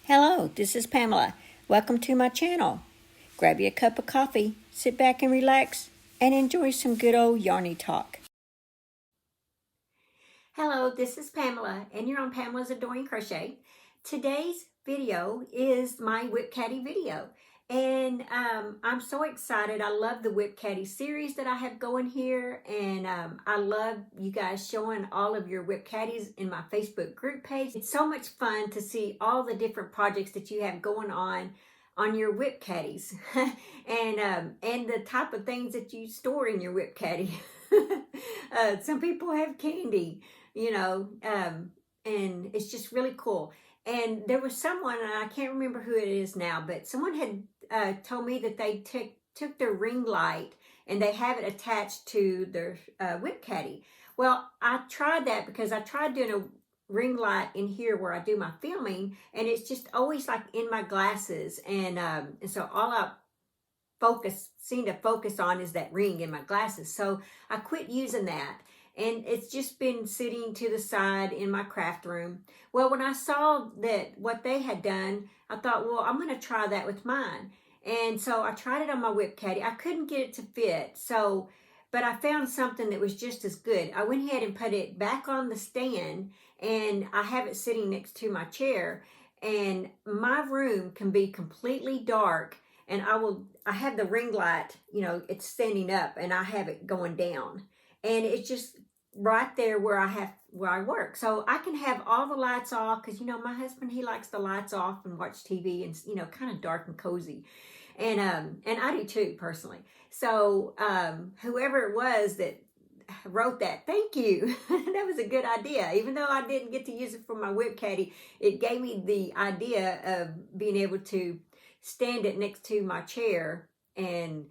Hello, this is Pamela. Welcome to my channel. Grab you a cup of coffee, sit back and relax, and enjoy some good old yarny talk. Hello, this is Pamela, and you're on Pamela's Adoring Crochet. Today's video is my WIP Caddy video. And I'm so excited. I love the WIP Caddy series that I have going here. And I love you guys showing all of your WIP Caddies in my Facebook group page. It's so much fun to see all the different projects that you have going on your WIP Caddies. and the type of things that you store in your WIP Caddy. Some people have candy, you know, and it's just really cool. And there was someone, and I can't remember who it is now, but someone had told me that they took their ring light and they have it attached to their WIP Caddy. Well, I tried that because I tried doing a ring light in here where I do my filming, and it's just always like in my glasses, and so all I seem to focus on is that ring in my glasses. So I quit using that. And it's just been sitting to the side in my craft room. Well, when I saw that what they had done, I thought, well, I'm going to try that with mine. And so I tried it on my WIP Caddy. I couldn't get it to fit. But I found something that was just as good. I went ahead and put it back on the stand, and I have it sitting next to my chair. And my room can be completely dark, and I have the ring light, you know, it's standing up, and I have it going down. And it's just right there where I work. So I can have all the lights off, because, you know, my husband, he likes the lights off and watch TV, and, you know, kind of dark and cozy. And I do too, personally. So whoever it was that wrote that, thank you. That was a good idea. Even though I didn't get to use it for my WIP Caddy, it gave me the idea of being able to stand it next to my chair and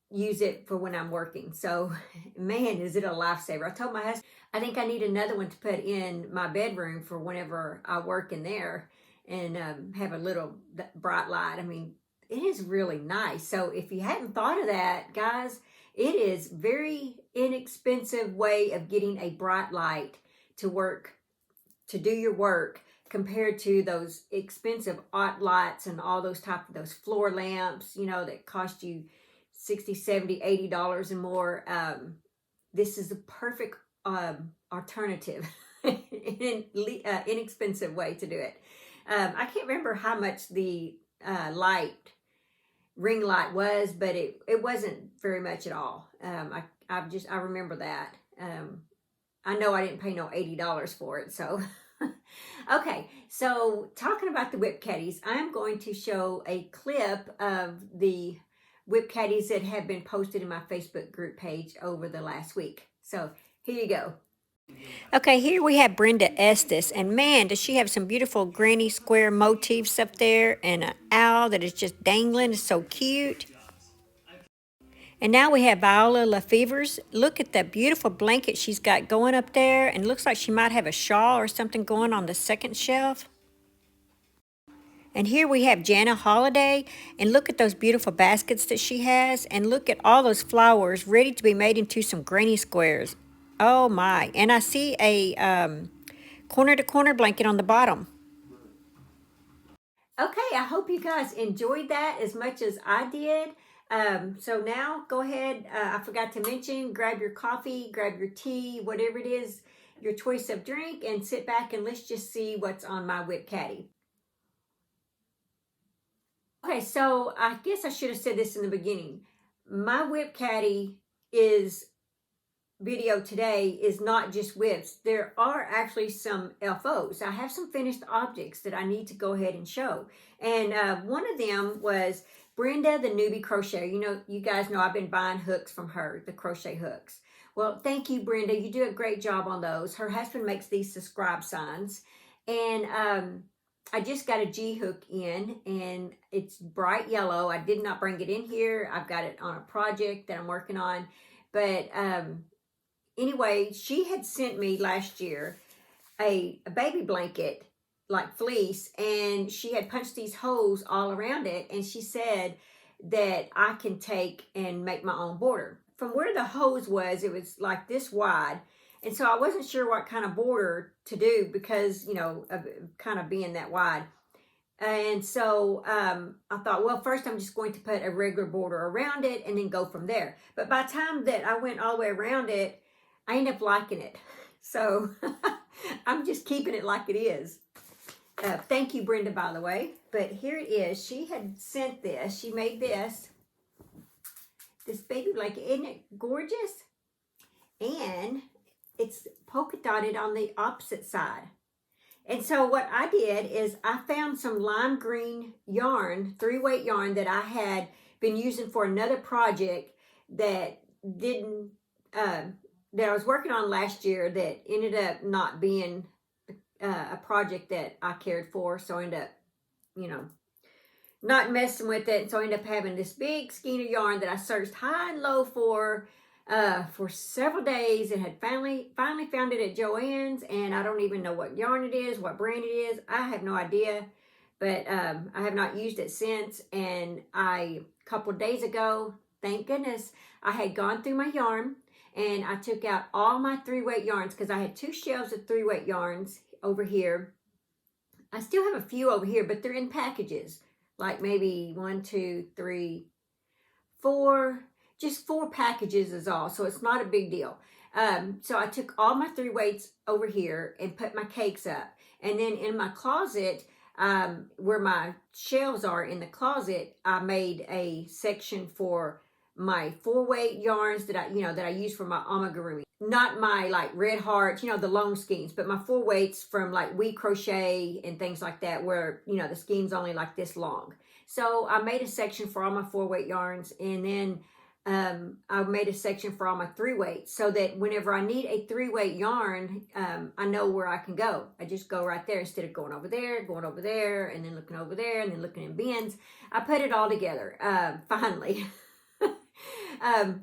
use it for when I'm working. So, man, is it a lifesaver. I told my husband, I think I need another one to put in my bedroom for whenever I work in there, and have a little bright light. I mean, it is really nice. So if you hadn't thought of that, guys, it is very inexpensive way of getting a bright light to work, to do your work, compared to those expensive art lights and all those those floor lamps, you know, that cost you $60, $70, $80 and more. This is the perfect alternative, inexpensive way to do it. I can't remember how much the ring light was, but it wasn't very much at all. I remember that. I know I didn't pay no $80 for it, so. Okay, so talking about the WIP Caddies, I'm going to show a clip of the WIP Caddies that have been posted in my Facebook group page over the last week. So here you go. Okay, here we have Brenda Estes, and man, does she have some beautiful granny square motifs up there, and an owl that is just dangling. It's so cute. And now we have Viola Lefevre's. Look at that beautiful blanket she's got going up there, and looks like she might have a shawl or something going on the second shelf. And here we have Jana Holiday, and look at those beautiful baskets that she has, and look at all those flowers ready to be made into some granny squares. Oh my, and I see a corner-to-corner blanket on the bottom. Okay, I hope you guys enjoyed that as much as I did. So now go ahead, I forgot to mention, grab your coffee, grab your tea, whatever it is, your choice of drink, and sit back and let's just see what's on my WIP Caddy. Okay, so I guess I should have said this in the beginning. My WIP Caddy video today is not just WIPs. There are actually some LFOs. I have some finished objects that I need to go ahead and show. And one of them was Brenda, the newbie crocheter. You know, you guys know I've been buying hooks from her, the crochet hooks. Well, thank you, Brenda. You do a great job on those. Her husband makes these subscribe signs. And I just got a G hook in, and it's bright yellow. I did not bring it in here. I've got it on a project that I'm working on. But anyway, she had sent me last year a baby blanket, like fleece, and she had punched these holes all around it, and she said that I can take and make my own border. From where the hose was, it was like this wide. And so I wasn't sure what kind of border to do because, you know, of kind of being that wide. And so I thought, well, first I'm just going to put a regular border around it and then go from there. But by the time that I went all the way around it, I ended up liking it. So I'm just keeping it like it is. Thank you, Brenda, by the way. But here it is. She had sent this. She made this baby blanket. Isn't it gorgeous? And it's polka dotted on the opposite side. And so what I did is I found some lime green yarn, 3-weight yarn that I had been using for another project that didn't, that I was working on last year that ended up not being a project that I cared for. So I ended up, you know, not messing with it. So I ended up having this big skein of yarn that I searched high and low for several days, and had finally found it at Joann's, and I don't even know what yarn it is, what brand it is. I have no idea, but I have not used it since. And a couple of days ago, thank goodness, I had gone through my yarn and I took out all my 3-weight yarns, because I had 2 shelves of 3-weight yarns over here. I still have a few over here, but they're in packages, like maybe 1, 2, 3, 4. Just 4 packages is all, so it's not a big deal. So I took all my 3 weights over here and put my cakes up. And then in my closet, where my shelves are in the closet, I made a section for my 4-weight yarns that I use for my amigurumi. Not my like red hearts, the long skeins, but my 4 weights from like WIP Crochet and things like that, where, the skein's only like this long. So I made a section for all my 4-weight yarns, and then I made a section for all my 3-weights, so that whenever I need a 3-weight yarn, I know where I can go. I just go right there instead of going over there, and then looking over there, and then looking in bins. I put it all together, finally.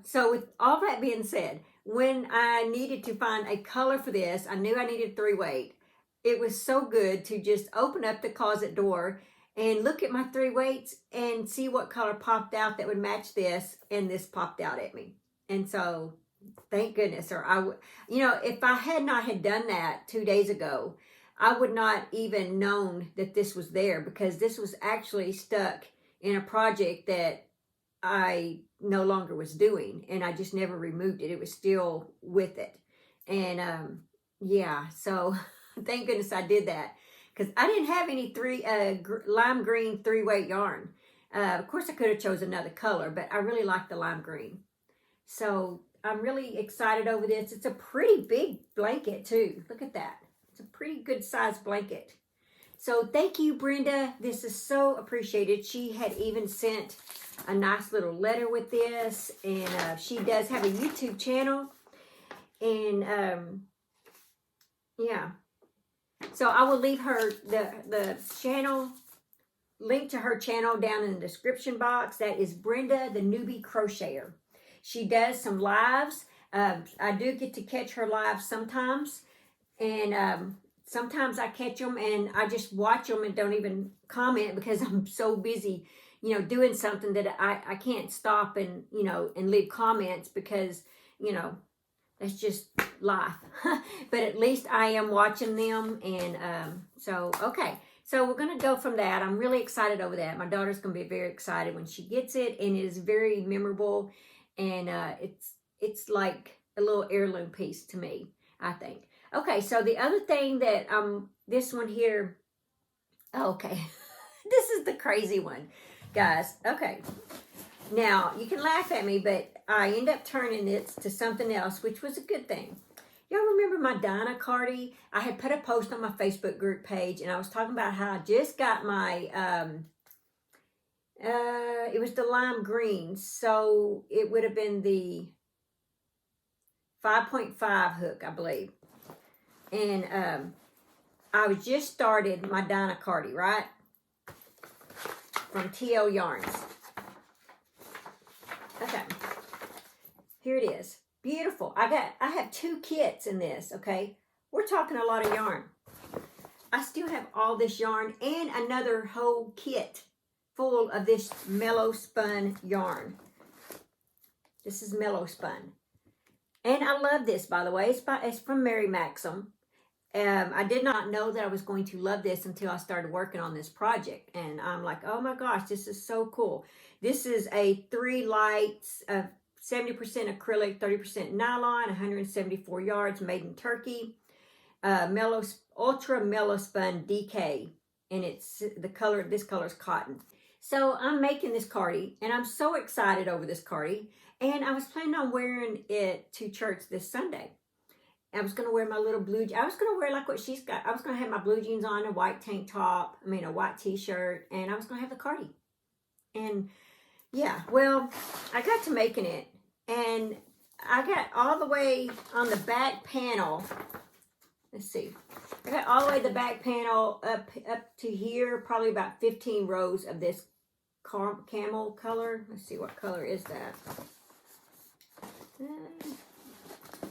So with all that being said, when I needed to find a color for this, I knew I needed 3-weight. It was so good to just open up the closet door and look at my 3 weights and see what color popped out that would match this, and this popped out at me. And so, thank goodness. Or if I had not had done that 2 days ago, I would not even known that this was there, because this was actually stuck in a project that I no longer was doing, and I just never removed it. It was still with it. And yeah, so thank goodness I did that, because I didn't have any lime green 3-weight yarn. Of course, I could have chose another color, but I really like the lime green. So I'm really excited over this. It's a pretty big blanket too. Look at that. It's a pretty good sized blanket. So thank you, Brenda. This is so appreciated. She had even sent a nice little letter with this, and she does have a YouTube channel, and yeah. So I will leave her the channel, link to her channel down in the description box. That is Brenda, the Newbie Crocheter. She does some lives. I do get to catch her lives sometimes, and sometimes I catch them and I just watch them and don't even comment, because I'm so busy, doing something that I can't stop and, and leave comments, because, that's just life. But at least I am watching them. And so, okay. So we're going to go from that. I'm really excited over that. My daughter's going to be very excited when she gets it. And it is very memorable. And it's like a little heirloom piece to me, I think. Okay, so the other thing that this one here, okay. This is the crazy one, guys. Okay. Now, you can laugh at me, but I end up turning it to something else, which was a good thing. Y'all remember my Dinah Cardi? I had put a post on my Facebook group page, and I was talking about how I just got my, it was the lime green, so it would have been the 5.5 hook, I believe. And I was just started my Dinah Cardi, right? From TL Yarns. Okay, here it is. Beautiful. I have 2 kits in this, okay? We're talking a lot of yarn. I still have all this yarn and another whole kit full of this Mellow Spun yarn. This is Mellow Spun. And I love this, by the way. It's from Mary Maxim. I did not know that I was going to love this until I started working on this project. And I'm like, oh my gosh, this is so cool. This is a 3 lights of 70% acrylic, 30% nylon, 174 yards, made in Turkey. Ultra mellow spun DK. And it's the color, this color is cotton. So I'm making this cardie, and I'm so excited over this cardie. And I was planning on wearing it to church this Sunday. I was going to wear my little blue, I was going to wear like what she's got. I was going to have my blue jeans on, a white tank top, a white t-shirt, and I was going to have the cardie. And yeah, well, I got to making it, and I got all the way on the back panel. Let's see. I got all the way the back panel up to here, probably about 15 rows of this camel color. Let's see, what color is that?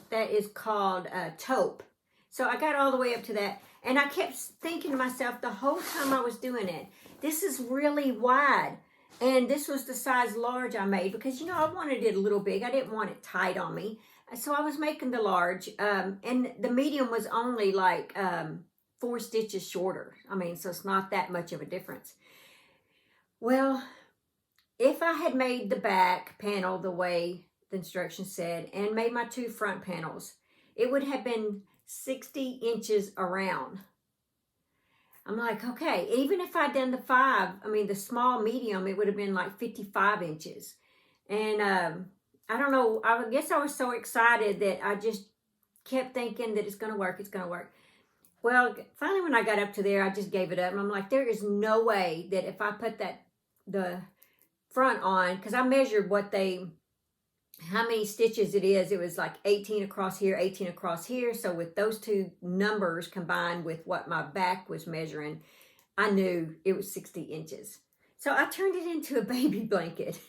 That is called taupe. So I got all the way up to that, and I kept thinking to myself the whole time I was doing it, this is really wide, and this was the size large I made because, you know, I wanted it a little big. I didn't want it tight on me, so I was making the large, and the medium was only like 4 stitches shorter. So it's not that much of a difference. Well, if I had made the back panel the way the instructions said and made my 2 front panels, it would have been 60 inches around. I'm like, okay, even if I'd done the 5, the small medium, it would have been like 55 inches. And I don't know, I guess I was so excited that I just kept thinking that it's going to work, it's going to work. Well, finally when I got up to there, I just gave it up. And I'm like, there is no way that if I put the front on, because I measured how many stitches it is. It was like 18 across here, 18 across here. So with those 2 numbers combined with what my back was measuring, I knew it was 60 inches. So I turned it into a baby blanket.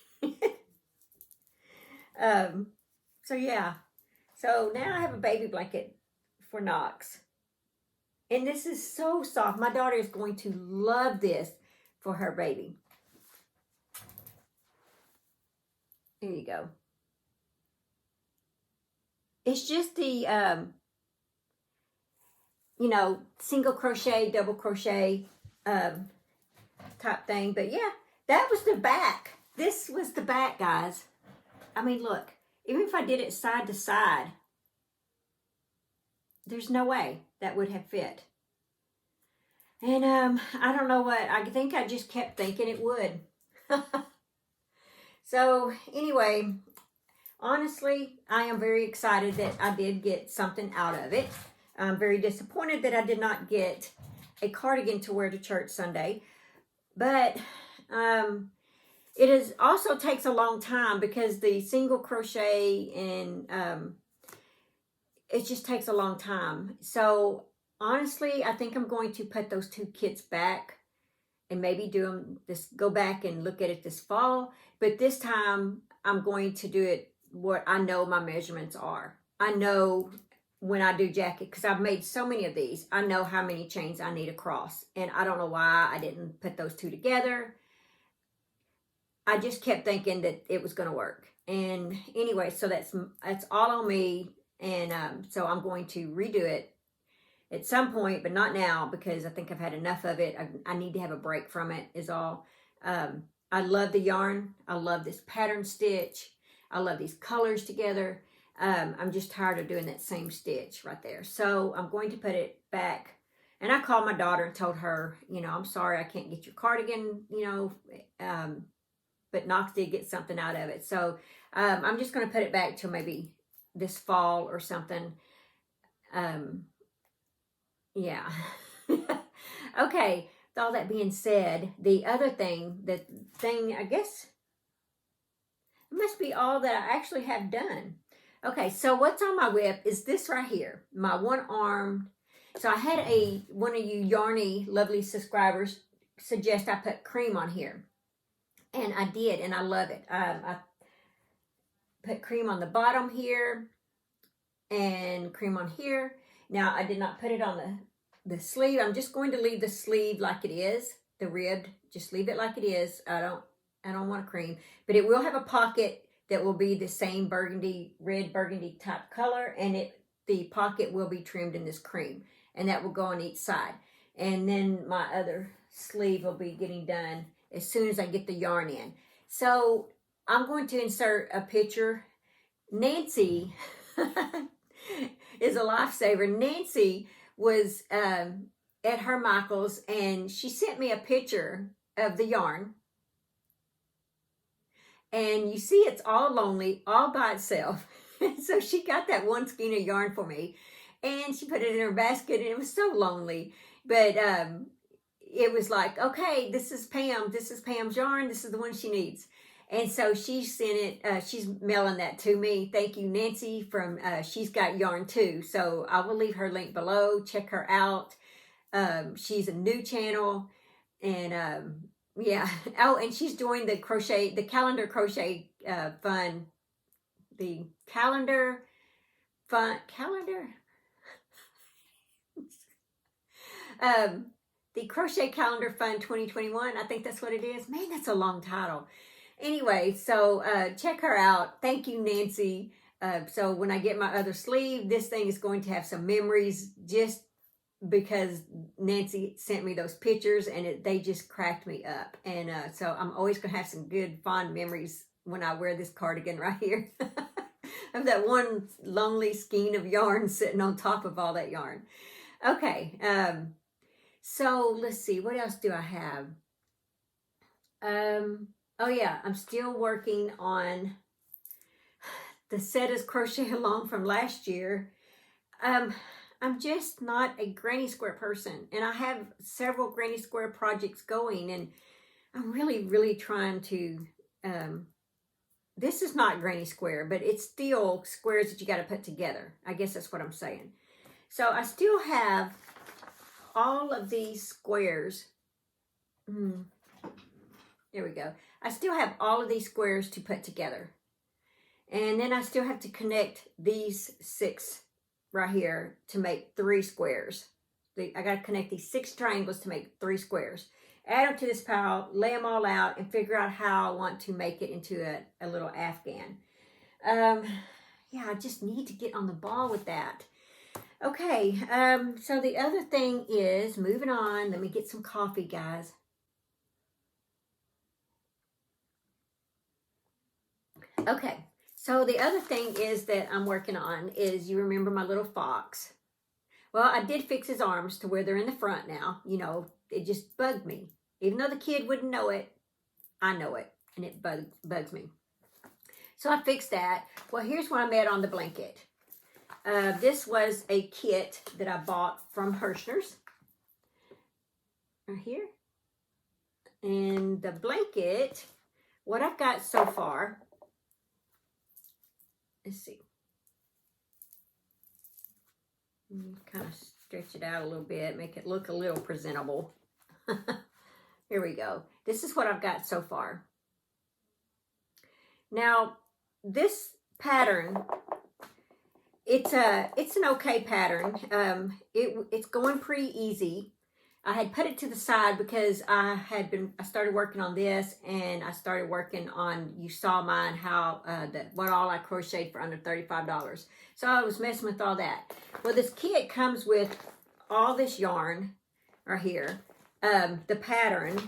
So yeah. So now I have a baby blanket for Knox. And this is so soft. My daughter is going to love this for her baby. Here you go. It's just the, single crochet, double crochet type thing. But yeah, that was the back. This was the back, guys. Look, even if I did it side to side, there's no way that would have fit. And I don't know what, I think I just kept thinking it would. So anyway, honestly, I am very excited that I did get something out of it. I'm very disappointed that I did not get a cardigan to wear to church Sunday. But it also takes a long time because the single crochet and it just takes a long time. So honestly, I think I'm going to put those 2 kits back and maybe go back and look at it this fall. But this time I'm going to do it what I know my measurements are. I know when I do jacket, because I've made so many of these, I know how many chains I need across. And I don't know why I didn't put those 2 together. I just kept thinking that it was going to work. And anyway, so that's all on me. And so I'm going to redo it at some point, but not now, because I think I've had enough of it. I need to have a break from it is all. I love the yarn. I love this pattern stitch. I love these colors together. I'm just tired of doing that same stitch right there. So I'm going to put it back. And I called my daughter and told her, I'm sorry I can't get your cardigan, but Knox did get something out of it. So I'm just going to put it back till maybe this fall or something. Yeah. Okay. With all that being said, the other thing, I guess, it must be all that I actually have done. Okay, so what's on my WIP is this right here, my one-armed. So I had one of you yarny, lovely subscribers suggest I put cream on here. And I did, and I love it. I put cream on the bottom here and cream on here. Now, I did not put it on the sleeve. I'm just going to leave the sleeve like it is, the ribbed. Just leave it like it is. I don't want a cream. But it will have a pocket that will be the same red burgundy type color, and the pocket will be trimmed in this cream. and that will go on each side. And then my other sleeve will be getting done as soon as I get the yarn in. So I'm going to insert a picture. Nancy is a lifesaver. Nancy was at her Michael's, and she sent me a picture of the yarn. And you see it's all lonely, all by itself. So she got that one skein of yarn for me, and she put it in her basket, and it was so lonely. But it was like, okay, this is Pam's yarn. This is the one she needs. And so she sent it, she's mailing that to me. Thank you, Nancy, from She's Got Yarn Too. So I will leave her link below. Check her out. She's a new channel. And yeah. Oh, and she's doing the calendar crochet fun. The calendar. The Crochet Calendar Fun 2021. I think that's what it is. Man, that's a long title. Anyway, so check her out. Thank you, Nancy. So when I get my other sleeve, this thing is going to have some memories just because Nancy sent me those pictures, and they just cracked me up. And so I'm always going to have some good, fond memories when I wear this cardigan right here. Of that one lonely skein of yarn sitting on top of all that yarn. Okay, so let's see, what else do I have? Oh yeah, I'm still working on the Set As Crochet Along from last year. I'm just not a granny square person, and I have several granny square projects going, and I'm really trying to, this is not granny square, but it's still squares that you got to put together. I guess that's what I'm saying. So I still have all of these squares. There we go. I still have all of these squares to put together. And then I still have to connect these 6 right here to make 3 squares. I got to connect these 6 triangles to make 3 squares. Add them to this pile, lay them all out, and figure out how I want to make it into a little Afghan. Yeah, I just need to get on the ball with that. Okay, so the other thing is, moving on, let me get some coffee, guys. Okay, so the other thing is that I'm working on is, you remember my little fox? Well, I did fix his arms to where they're in the front now. You know, it just bugged me. Even though the kid wouldn't know it, I know it, and it bugs me. So I fixed that. Well, here's where I'm at on the blanket. This was a kit that I bought from Hirschner's. Right here. And the blanket, what I've got so far, let's see. Kind of stretch it out a little bit, make it look a little presentable. Here we go. This is what I've got so far. Now, this pattern, it's an okay pattern. It's going pretty easy. I had put it to the side because I started working on this, and I started working on, you saw mine, how what all I crocheted for under $35. So I was messing with all that. Well, this kit comes with all this yarn right here. The pattern,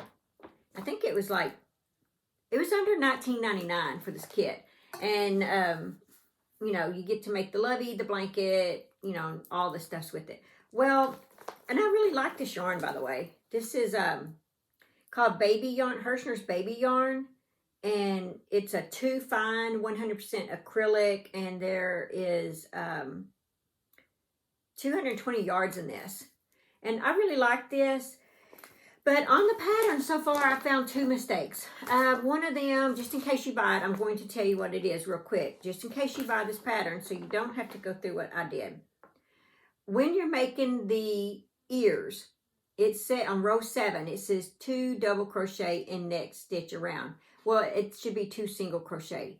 I think it was under $19.99 for this kit. And you know, you get to make the lovey, the blanket, you know, all the stuffs with it. Well, and I really like this yarn, by the way. This is called Baby Yarn, Hirschner's Baby Yarn. And it's a 2 fine, 100% acrylic. And there is 220 yards in this. And I really like this. But on the pattern so far, I found 2 mistakes. One of them, just in case you buy it, I'm going to tell you what it is real quick. Just in case you buy this pattern, so you don't have to go through what I did. When you're making the ears, it said on row 7, it says 2 double crochet and next stitch around. Well, it should be 2 single crochet.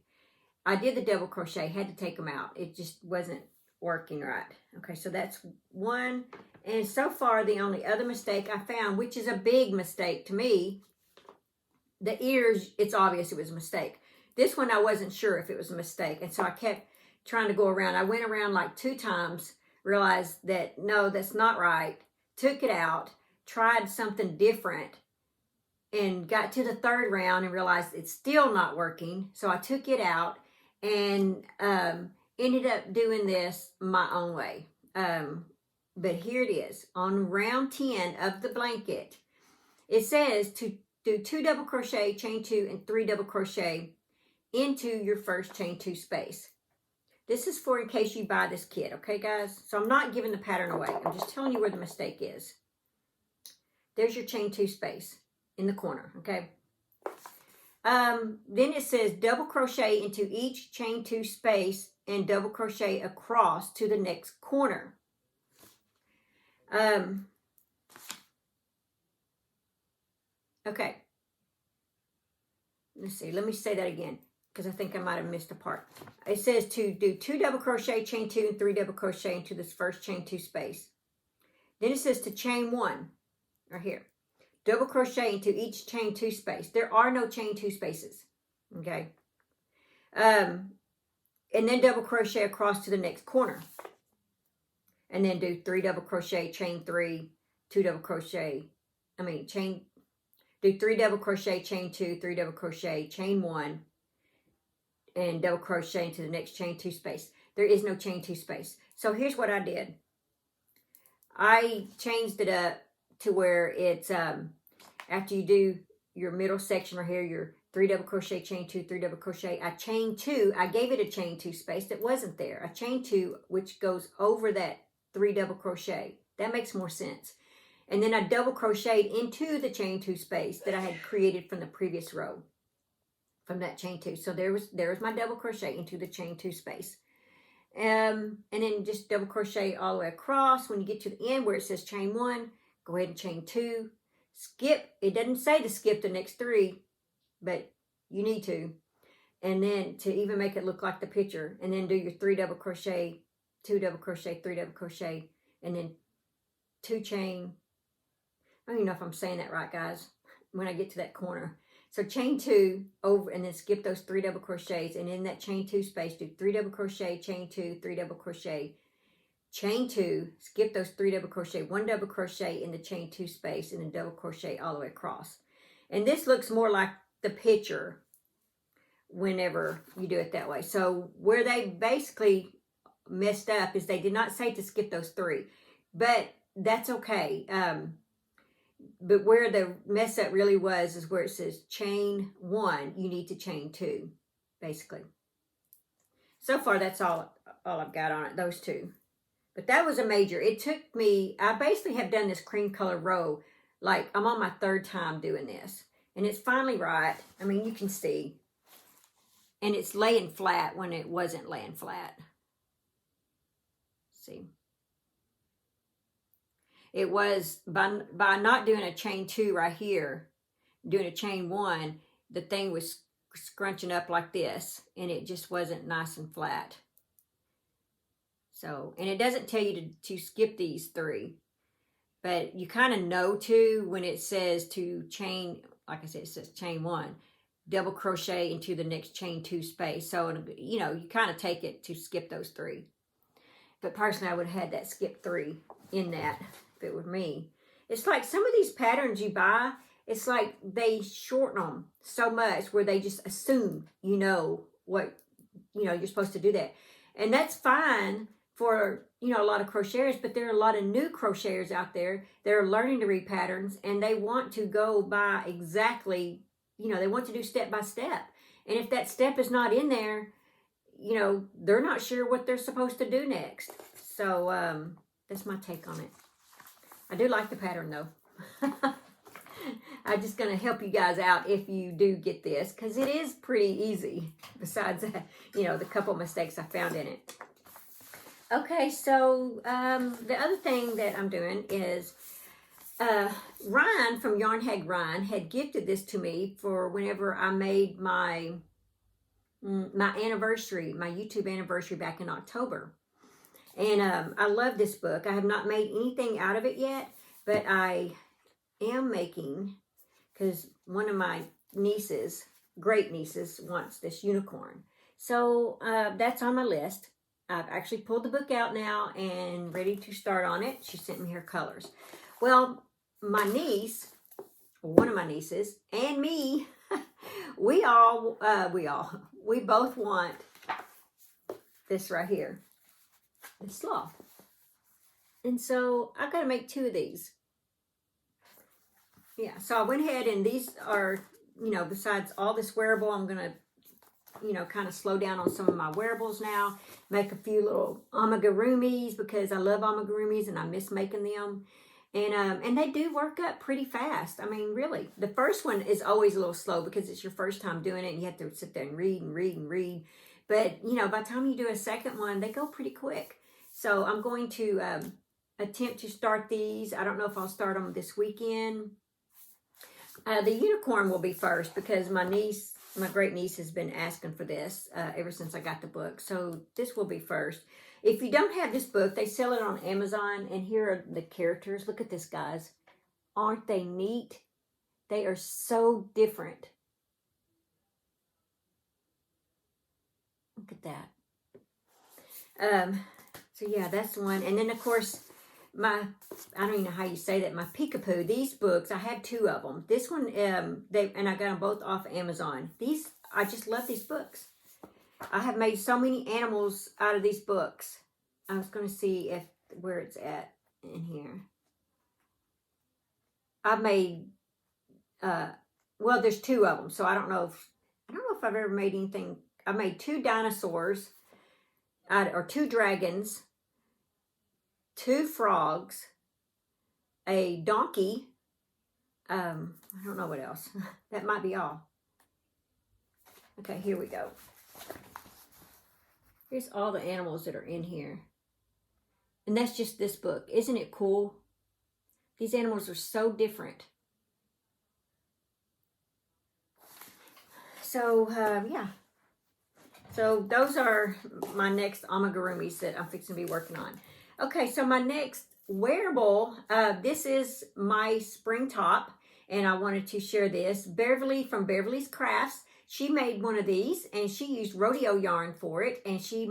I did the double crochet, had to take them out. It just wasn't working right. Okay, so that's one. And so far, the only other mistake I found, which is a big mistake to me, the ears, it's obvious it was a mistake. This one, I wasn't sure if it was a mistake. And so I kept trying to go around. I went around like 2 times realized that no, that's not right, took it out, tried something different, and got to the third round and realized it's still not working. So I took it out and ended up doing this my own way. But here it is. On round 10 of the blanket, it says to do 2 double crochet, chain 2, and 3 double crochet into your first chain 2 space. This is for in case you buy this kit, okay guys? So I'm not giving the pattern away. I'm just telling you where the mistake is. There's your chain 2 space in the corner, okay? Then it says double crochet into each chain 2 space and double crochet across to the next corner. Okay. Let's see. Let me say that again because I think I might have missed a part. It says to do 2 double crochet, chain 2, and 3 double crochet into this first chain 2 space. Then it says to chain 1 right here. Double crochet into each chain 2 space. There are no chain 2 spaces. Okay. And then double crochet across to the next corner. And then do 3 double crochet, chain 3, 2 double crochet. Do 3 double crochet, chain 2, 3 double crochet, chain 1, and double crochet into the next chain 2 space. There is no chain 2 space. So here's what I did. I changed it up to where it's after you do your middle section right here, your 3 double crochet, chain 2, 3 double crochet, I chain 2. I gave it a chain 2 space that wasn't there. A chain 2 which goes over that 3 double crochet. That makes more sense. And then I double crocheted into the chain 2 space that I had created from the previous row, from that chain 2. So there was my double crochet into the chain 2 space. And then just double crochet all the way across. When you get to the end where it says chain 1, go ahead and chain 2. Skip. It doesn't say to skip the next 3, but you need to. And then to even make it look like the picture. And then do your 3 double crochet, 2 double crochet, 3 double crochet, and then 2 chain. I don't even know if I'm saying that right, guys, when I get to that corner. So chain 2 over and then skip those 3 double crochets, and in that chain 2 space do 3 double crochet, chain 2, 3 double crochet, chain 2, skip those 3 double crochet, 1 double crochet in the chain 2 space, and then double crochet all the way across. And this looks more like the picture whenever you do it that way. So where they basically messed up is they did not say to skip those 3, but that's okay. But where the mess up really was is where it says chain 1, you need to chain 2, basically. So far, that's all I've got on it, those 2. But that was a major. It took me, I basically have done this cream color row, like I'm on my 3rd time doing this. And it's finally right. I mean, you can see. And it's laying flat when it wasn't laying flat. See? It was by not doing a chain 2 right here, doing a chain 1, the thing was scrunching up like this, and it just wasn't nice and flat. So, and it doesn't tell you to skip these 3, but you kind of know to when it says to chain, like I said, it says chain 1, double crochet into the next chain 2 space. So, you know, you kind of take it to skip those 3. But personally, I would have had that skip 3 in that. If it were me. It's like some of these patterns you buy, it's like they shorten them so much where they just assume you know what, you know, you're supposed to do that. And that's fine for, you know, a lot of crocheters, but there are a lot of new crocheters out there that are learning to read patterns, and they want to go by exactly, you know, they want to do step by step. And if that step is not in there, you know, they're not sure what they're supposed to do next. So that's my take on it. I do like the pattern though. I'm just going to help you guys out if you do get this, because it is pretty easy, besides, you know, the couple mistakes I found in it. Okay, so the other thing that I'm doing is Ryan from Yarn Hag Ryan had gifted this to me for whenever I made my anniversary, my YouTube anniversary back in October. And I love this book. I have not made anything out of it yet, but I am making, because one of my nieces, great nieces, wants this unicorn. So that's on my list. I've actually pulled the book out now and ready to start on it. She sent me her colors. Well, my niece, one of my nieces, and me, we both want this right here, the sloth. And so I've got to make 2 of these. Yeah, so I went ahead, and these are, you know, besides all this wearable, I'm going to, you know, kind of slow down on some of my wearables now. Make a few little amigurumis because I love amigurumis and I miss making them. And they do work up pretty fast. I mean, really. The first one is always a little slow because it's your first time doing it and you have to sit there and read and read and read. But, you know, by the time you do a second one, they go pretty quick. So I'm going to attempt to start these. I don't know if I'll start them this weekend. The unicorn will be first because my great niece has been asking for this ever since I got the book. So this will be first. If you don't have this book, they sell it on Amazon. And here are the characters. Look at this, guys. Aren't they neat? They are so different. Look at that. So yeah, that's the one. And then of course, I don't even know how you say that, my Peekapoo, these books, I had 2 of them. This one, and I got them both off Amazon. I just love these books. I have made so many animals out of these books. I was going to see where it's at in here. I've made, well, there's 2 of them, so I don't know if I've ever made anything. I made 2 dinosaurs, or 2 dragons, 2 frogs, a donkey. I don't know what else. That might be all. Okay, here we go. Here's all the animals that are in here. And that's just this book. Isn't it cool? These animals are so different. So, yeah. So those are my next amigurumis that I'm fixing to be working on. Okay, so my next wearable, this is my spring top, and I wanted to share this. Beverly from Beverly's Crafts, she made one of these, and she used rodeo yarn for it, and she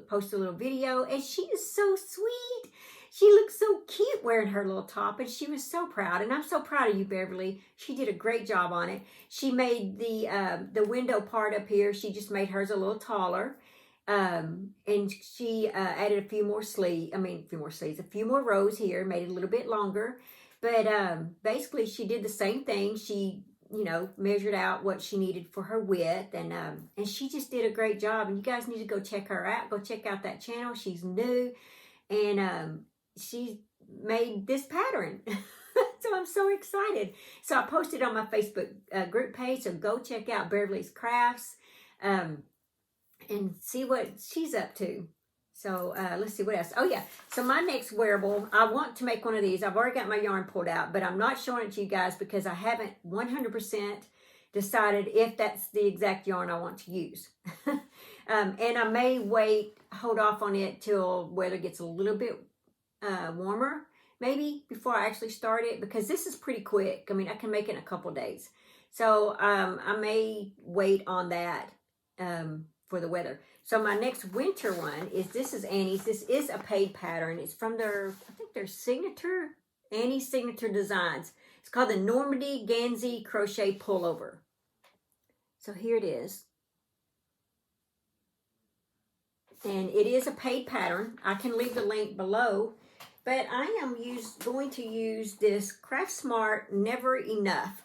posted a little video, and she is so sweet. She looks so cute wearing her little top, and she was so proud, and I'm so proud of you, Beverly. She did a great job on it. She made the window part up here, she just made hers a little taller. And she added a few more rows here, made it a little bit longer. But basically, she did the same thing. She, you know, measured out what she needed for her width, and she just did a great job. And you guys need to go check her out. Go check out that channel. She's new, and she made this pattern. So I'm so excited. So I posted on my Facebook group page. So go check out Beverly's Crafts. And see what she's up to. So let's see what else. Oh yeah, so my next wearable, I want to make one of these. I've already got my yarn pulled out, but I'm not showing it to you guys because I haven't 100% decided if that's the exact yarn I want to use. And I may hold off on it till weather gets a little bit warmer, maybe, before I actually start it, because this is pretty quick. I mean, I can make it in a couple days. So I may wait on that for the weather. So my next winter one this is Annie's. This is a paid pattern. It's from their signature, Annie's Signature Designs. It's called the Normandy Gansey Crochet Pullover. So here it is. And it is a paid pattern. I can leave the link below. But I am going to use this Craft Smart Never Enough.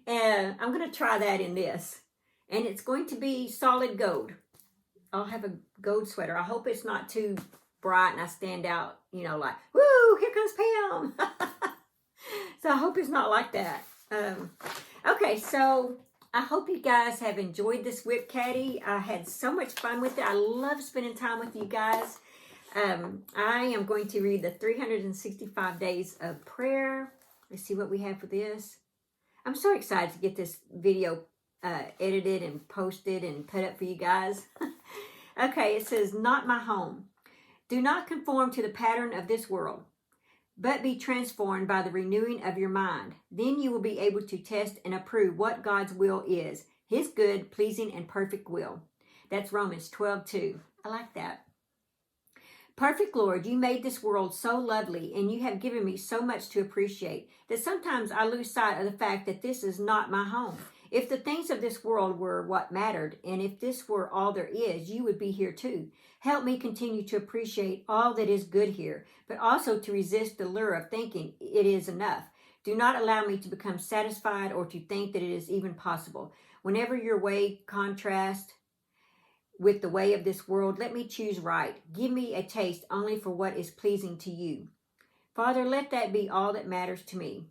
And I'm going to try that in this. And it's going to be solid gold. I'll have a gold sweater. I hope it's not too bright and I stand out, you know, like, woo, here comes Pam. So I hope it's not like that. Okay, so I hope you guys have enjoyed this WIP Caddy. I had so much fun with it. I love spending time with you guys. I am going to read the 365 Days of Prayer. Let's see what we have for this. I'm so excited to get this video edited and posted and put up for you guys. Okay, it says, not my home. Do not conform to the pattern of this world, but be transformed by the renewing of your mind. Then you will be able to test and approve what God's will is, his good, pleasing, and perfect will. That's Romans 12:2. I like that. Perfect Lord, you made this world so lovely, and you have given me so much to appreciate that sometimes I lose sight of the fact that this is not my home. If the things of this world were what mattered, and if this were all there is, you would be here too. Help me continue to appreciate all that is good here, but also to resist the lure of thinking it is enough. Do not allow me to become satisfied or to think that it is even possible. Whenever your way contrasts with the way of this world, let me choose right. Give me a taste only for what is pleasing to you. Father, let that be all that matters to me.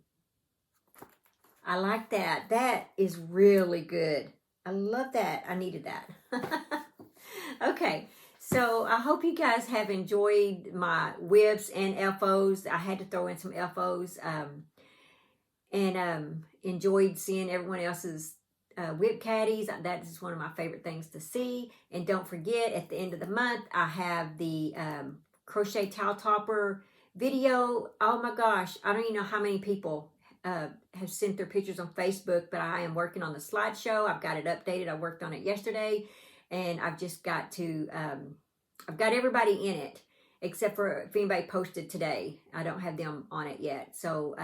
I like that. That is really good. I love that. I needed that. Okay, so I hope you guys have enjoyed my WIPs and LFOs. I had to throw in some LFOs and enjoyed seeing everyone else's WIP Caddies. That is one of my favorite things to see. And don't forget, at the end of the month, I have the crochet towel topper video. Oh my gosh, I don't even know how many people have sent their pictures on Facebook, but I am working on the slideshow. I've got it updated. I worked on it yesterday, and I've just got to, I've got everybody in it, except for if anybody posted today. I don't have them on it yet. So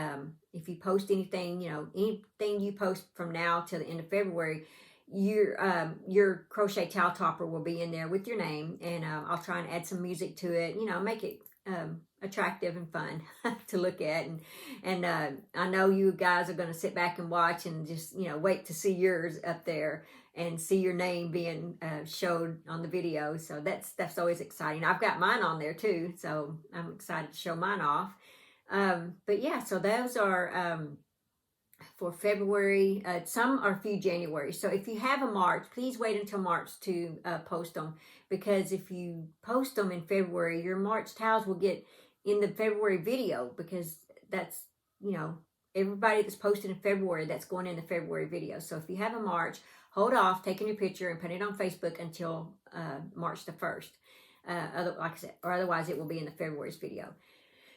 if you post anything, you know, anything you post from now till the end of February, your crochet towel topper will be in there with your name, and I'll try and add some music to it, you know, make it attractive and fun to look at. And I know you guys are going to sit back and watch and just, you know, wait to see yours up there and see your name being showed on the video. So that's always exciting. I've got mine on there too, so I'm excited to show mine off. But yeah, so those are for February. Some are a few January. So if you have a March, please wait until March to post them, because if you post them in February, your March towels will get in the February video, because that's, you know, everybody that's posted in February, that's going in the February video. So if you have a March, hold off taking your picture and put it on Facebook until March the 1st. Like I said, or otherwise it will be in the February's video.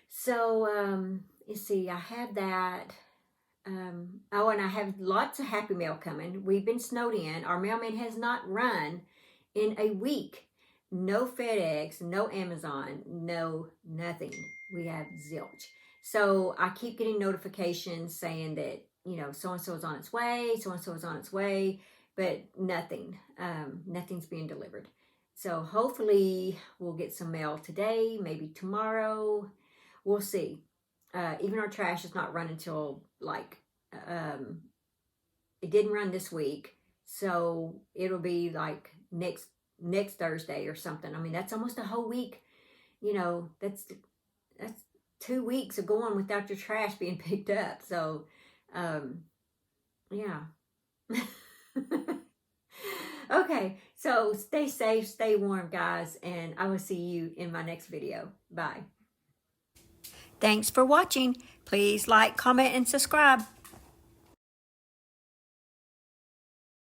So let's see, I have that. Oh, and I have lots of Happy Mail coming. We've been snowed in. Our mailman has not run in a week. No FedEx, no Amazon, no nothing. We have zilch. So I keep getting notifications saying that, you know, so-and-so is on its way, so-and-so is on its way, but nothing. Nothing's being delivered. So hopefully we'll get some mail today, maybe tomorrow. We'll see. Even our trash is not running until like, it didn't run this week. So it'll be like next Thursday or something. I mean, that's almost a whole week. You know, that's 2 weeks of going without your trash being picked up. So, yeah. Okay, so stay safe, stay warm, guys, and I will see you in my next video. Bye. Thanks for watching. Please like, comment, and subscribe.